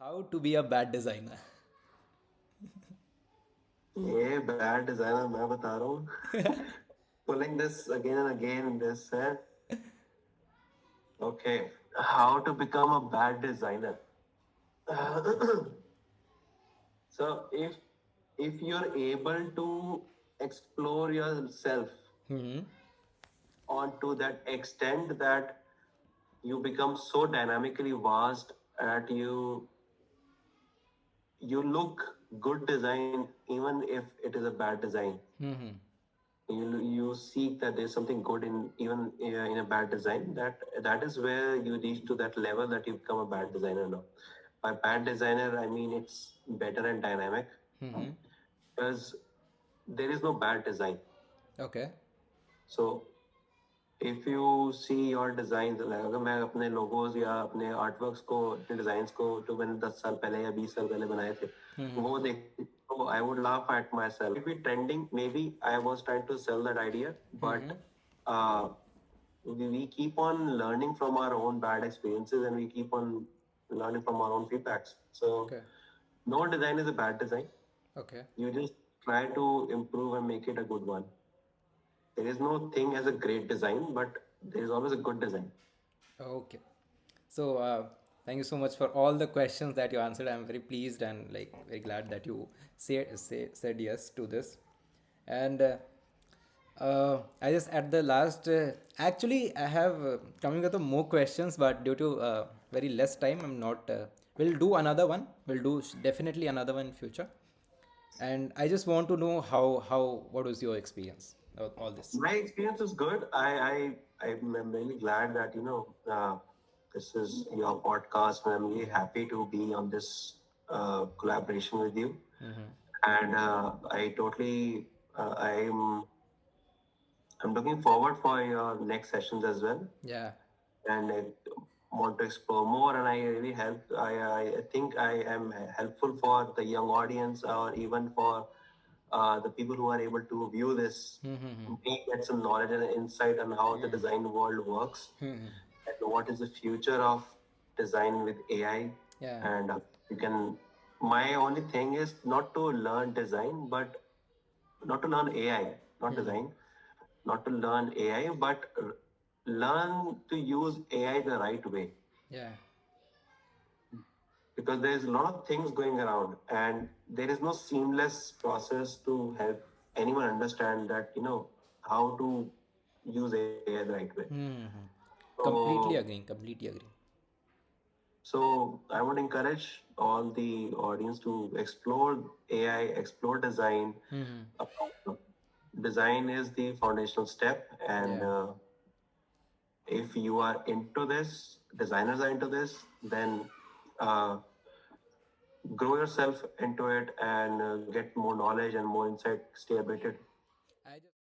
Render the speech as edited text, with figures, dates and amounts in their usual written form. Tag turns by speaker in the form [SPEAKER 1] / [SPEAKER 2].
[SPEAKER 1] How to be a bad designer?
[SPEAKER 2] ये bad designer मैं बता रहा हूँ. Pulling this again and again. This है. Okay, how to become a bad designer. So if you're able to explore yourself
[SPEAKER 1] Hmm.
[SPEAKER 2] onto that extent that you become so dynamically vast that you look good design even if it is a bad design.
[SPEAKER 1] Hmm.
[SPEAKER 2] You seek that there's something good in even in a bad design. That is where you reach to that level that you become a bad designer now. By bad designer I mean it's better and dynamic,
[SPEAKER 1] Hmm.
[SPEAKER 2] because there is no bad design.
[SPEAKER 1] Okay.
[SPEAKER 2] So if you see your designs, like अगर मैं अपने logos या अपने artworks को, अपने designs को जो मैंने 10 साल पहले या 20 साल पहले बनाए थे,
[SPEAKER 1] Hmm.
[SPEAKER 2] वो देख तो I would laugh at myself. Maybe trending, maybe I was trying to sell that idea, but
[SPEAKER 1] Hmm.
[SPEAKER 2] uh, we keep on learning from our own bad experiences and we keep on learning from our own feedbacks. So
[SPEAKER 1] Okay.
[SPEAKER 2] no design is a bad design.
[SPEAKER 1] Okay.
[SPEAKER 2] You just try to improve and make it a good one. There is no thing as a great design, but there is always a good design.
[SPEAKER 1] Okay. So, thank you so much for all the questions that you answered. I'm very pleased and like very glad that you said yes to this. And I just at the last, actually, I have coming with more questions, but due to very less time, I'm not. We'll do another one. We'll do definitely another one in future. And I just want to know how what was your experience of all this?
[SPEAKER 2] My experience is good. I'm really glad that this is your podcast, and I'm really happy to be on this collaboration with you.
[SPEAKER 1] Mm-hmm.
[SPEAKER 2] And I totally I'm looking forward for your next sessions as well.
[SPEAKER 1] Yeah.
[SPEAKER 2] And I want to explore more. And I really I think I am helpful for the young audience, or even for the people who are able to view this,
[SPEAKER 1] Mm-hmm.
[SPEAKER 2] may get some knowledge and insight on how the design world works
[SPEAKER 1] Mm-hmm.
[SPEAKER 2] and what is the future of design with AI.
[SPEAKER 1] Yeah.
[SPEAKER 2] And you can. My only thing is not to learn design, but not to learn AI, not
[SPEAKER 1] Mm-hmm.
[SPEAKER 2] design, not to learn AI, but learn to use AI the right way.
[SPEAKER 1] Yeah.
[SPEAKER 2] Because there is a lot of things going around, and there is no seamless process to help anyone understand that how to use AI the right way.
[SPEAKER 1] Mm-hmm.
[SPEAKER 2] So,
[SPEAKER 1] Completely agreeing. Completely agree.
[SPEAKER 2] so I would encourage all the audience to explore AI, explore design.
[SPEAKER 1] Mm-hmm.
[SPEAKER 2] Uh, Design is the foundational step, and
[SPEAKER 1] Yeah.
[SPEAKER 2] if you are into this, designers are into this, then uh, grow yourself into it and get more knowledge and more insight. Stay updated.
[SPEAKER 1] I just